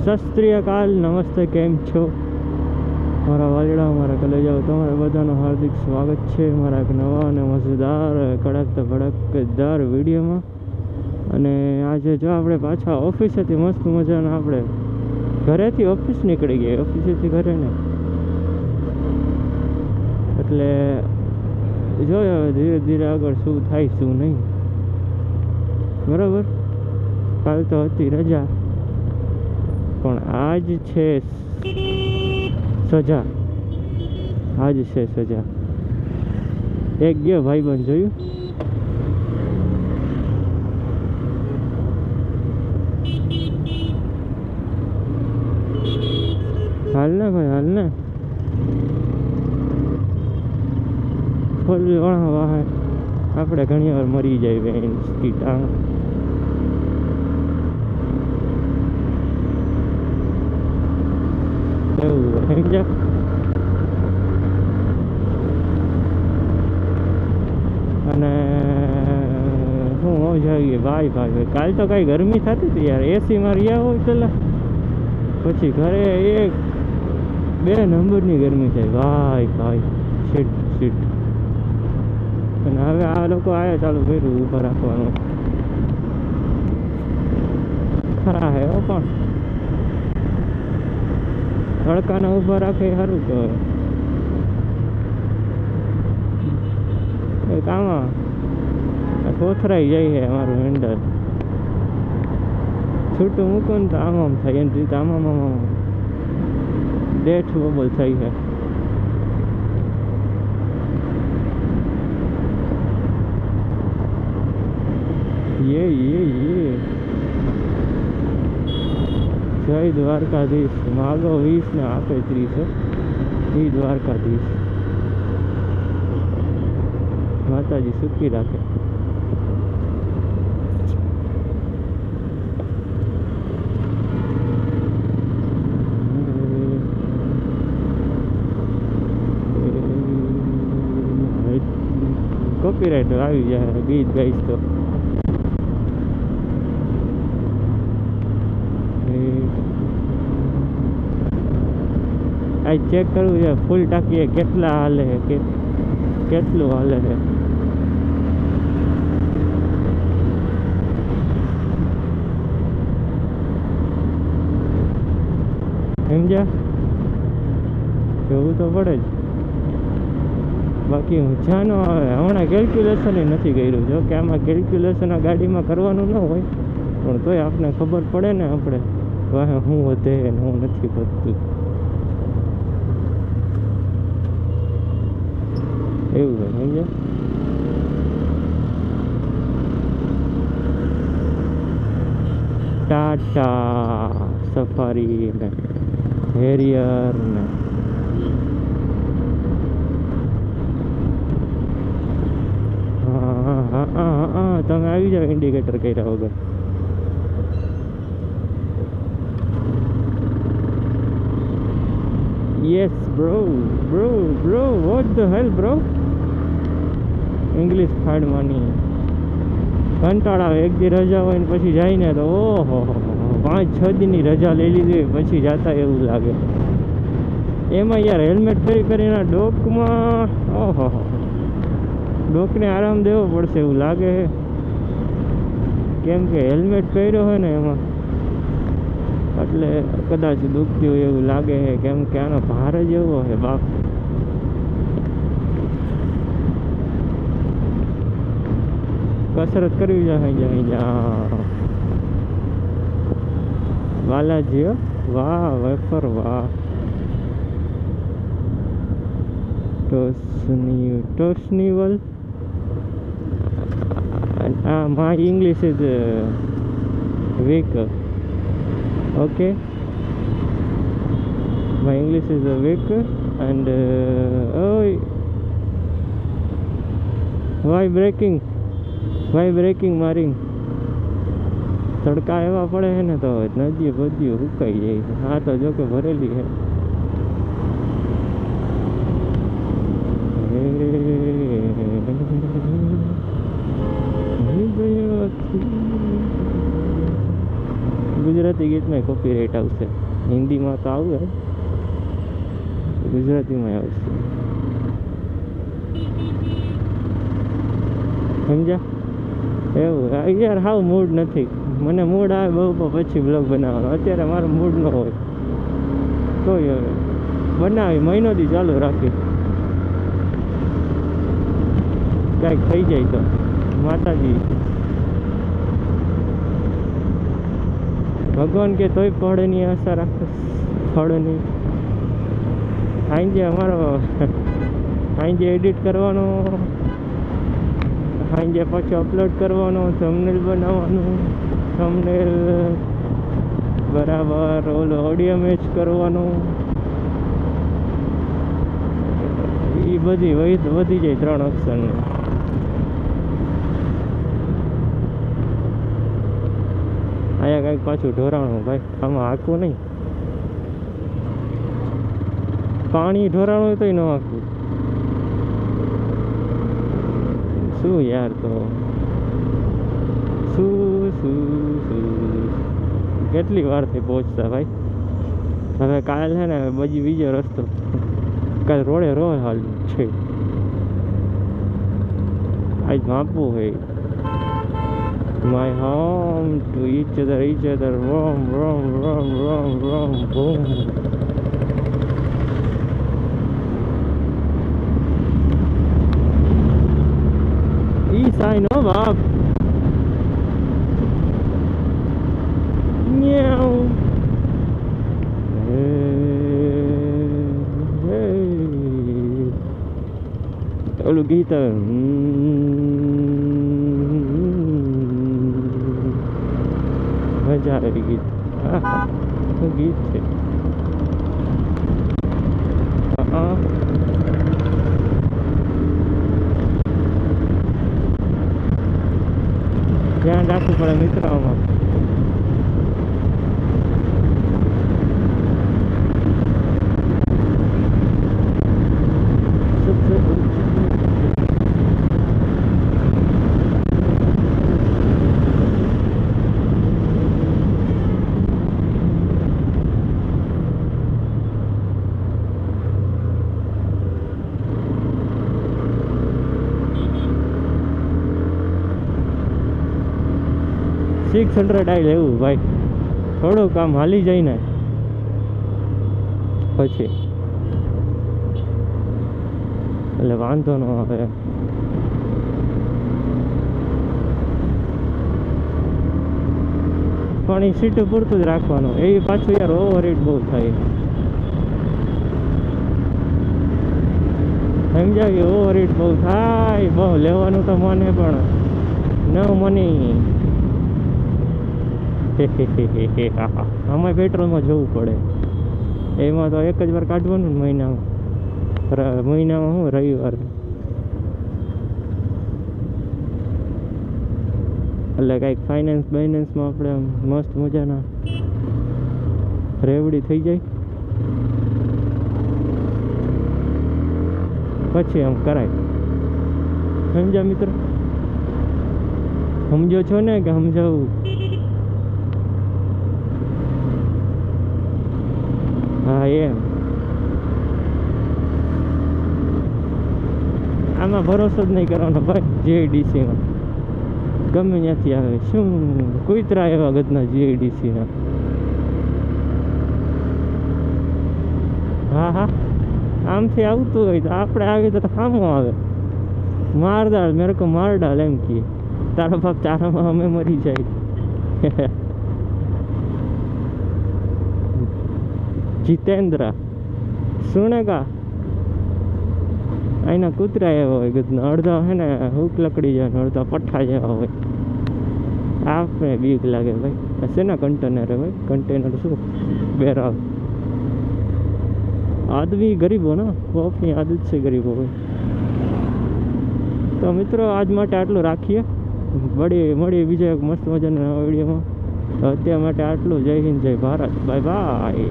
सत श्री अकाल, नमस्ते, केम छो मारा वालीड़ा, मारा कलेजाओ, तमारा बधाનું हार्दिक स्वागत છે મારા એક નવા અને મજેદાર કડકતા ભડકદાર વિડીયોમાં। અને આજે જો આપણે પાછા ઓફિસેથી મસ્ત મજાના આપણે ઘરેથી ઓફિસ નીકળી ગયા, ઓફિસેથી ઘરે ને, એટલે જોઈએ હવે ધીરે ધીરે આગળ શું થાય શું નહીં, બરાબર। કાલ તો હતી રજા, પણ આજ છે સજા, આજ છે સજા। એક ગયો ભાઈબંધ, જોયું? હાલ ને ભાઈ, હાલ ને, ફોરવી વણા વાહે આપણે ઘણી વાર મરી જાય બેન ટાંગ। એવું સમજ્યા? અને શું મજા આવી ગઈ ભાઈ ભાઈ। કાલ તો કઈ ગરમી થતી હતી યાર, એસીમાં રહ્યા હોય પેલા, પછી ઘરે એક બે નંબરની ગરમી થાય ભાઈ ભાઈ, સીટ સીટ। અને હવે આ લોકો આયા ચાલુ કર્યું ઊભા રાખવાનું, ખરા હે પણ તડકાને ઊભા રાખે સારું કહેવાય। આમાં કોથરાઈ જાય છે અમારું હેન્ડલ, છૂટું મૂકો ને તો આમ આમ થાય, એની રીતે આમ આમ આમ ડેઠ બબલ થઈ છે। ये जय द्वारकाधीश, मागो 20 ने आपे 30, ये द्वारकाधीश माताजी सुखी राखे। कॉपीराइट आई जाए गीत गाइस तो आज चेक करूँ है फूल टाँकी केटला हाले है के केटलू हाले है। समझा? જોવું તો પડે જ, બાકી ઊંચા ન આવે। હમણાં કેલ્ક્યુલેશન નથી કર્યું, જો કે આમાં કેલ્ક્યુલેશન આ ગાડીમાં કરવાનું ન હોય, પણ તોય આપને ખબર પડે ને આપણે વાહે શું વધે ને શું નથી વધતું, એવું છે સમજ્યા? ટાટા સફારી ને હેરિયર ને તમે આવી જાવ ઇન્ડિકેટર કર્યા વગર। Yes bro, what the hell bro? English ફાડવાની કંટાળા આવે। એક દી રજા હોય ને પછી જાય ને તો ઓહો 5-6 દીની રજા લઈ લીધી પછી જાતા એવું લાગે। એમાં યાર હેલ્મેટ પહેરી કરીને ડોકમાં ઓહો ડોકને આરામ દેવો પડશે એવું લાગે છે, કેમ કે હેલ્મેટ પહેર્યો હોય ને એમાં, એટલે કદાચ દુખતી હોય એવું લાગે છે, કેમ કે આનો ભાર જ એવો છે બાપ। કસરત કરવી જાય બાલાજી, વાહ વેફર વાહ। ટોસનીવલ, my English is weak, okay, my English is weak and why braking મારી તડકા એવા પડે છે ને તો નદી બધી સુકાઈ જાય છે। હા તો જો કે ભરેલી છે। ગુજરાતી ગીતમાં કોપીરાઇટ આવશે, હિન્દીમાં તો આવે, ગુજરાતીમાં આવશે, સમજ્યા? એવું યાર હાવ મૂડ નથી, મને મૂડ આવે બહુ પછી બ્લોગ બનાવવાનો, અત્યારે મારો મૂડ ન હોય તો હવે બનાવી મહિનોથી ચાલુ રાખી, કાંઈક થઈ જાય તો માતાજી ભગવાન કે તોય ફળની આશા રાખો, ફળની. સાંજે અમારો સાંજે એડિટ કરવાનો, સાંજે પછી અપલોડ કરવાનો, થંબનેલ બનાવવાનું, થંબનેલ બરાબર ઓલો ઓડિયો મેચ કરવાનું, એ બધી વધી જાય 3 અક્ષરની. અહીંયા કંઈક પાછું ઢોરાણું ભાઈ, આમાં હાંકવું નહીં, પાણી ઢોરાણું હોય તોય ન હાંકવું. શું યાર, તો શું કેટલી વારથી પહોંચતા ભાઈ. હવે કાલ છે ને બીજો રસ્તો, કાલ રોડે હાલ છે, આજ માપવું હોય. My home to each other, vroom, vroom, vroom, vroom, vroom, boom. East I know, Bob. Meow. Hey. Oલું ગીત મજા આવે ગીત, શું ગીત છે? ધ્યાન રાખવું પડે મિત્રોમાં. $600 આવી લેવું ભાઈ, થોડું કામ હાલી જાય ને પછી એટલે વાંધો ન આવે. પણ એ સીટું પૂરતું જ રાખવાનું, એ પાછું યાર ઓવર હીટ બહુ થાય, સમજાય? ઓવર હીટ બહુ થાય, બહુ લેવાનું તો મને પણ ન મની. આમાં પેટ્રોલમાં જવું પડે, એમાં તો એક જ વાર કાઢવાનું ને મહિનામાં શું રવિવાર, એટલે કંઈક બાઇનાન્સમાં આપણે મસ્ત મજાના રેવડી થઈ જાય પછી આમ કરાય. સમજ્યા મિત્ર? સમજો છો ને કે સમજાવું? હા એમ, આમાં ભરોસો જ નહીં કરવાનો ભાઈ. જીઆઈડીસીમાં ગમે ત્યાંથી આવે, શું કુતરા એવા ગદના જીઆઈડીસીના. હા આમથી આવતું હોય તો આપણે આવી તો સામું આવે, મારદાળ મેરે કો માર ડાલ એમ કે, તારો બાપ ચારામાં અમે મરી જાય. જીતેન્દ્ર સુણેગા, અહીંના કૂતરા એવા હોય ગદના, અડધા હે ને હુક લકડી જાય, અડધા પઠ્ઠા જેવા હોય. આપણે બીક લાગે ભાઈ. શેના કન્ટેનર હે ભાઈ? કન્ટેનર શું બેરાવ. આદમી ગરીબો ના, वो अपनी आदत से गरीबो હોય. તો મિત્રો આજ માટે આટલું રાખીએ, મળીએ બીજા એક મસ્ત મજાના વિડીયોમાં. અત્યાર માટે આટલું. જય હિન્દ, જય ભારત, બાય બાય.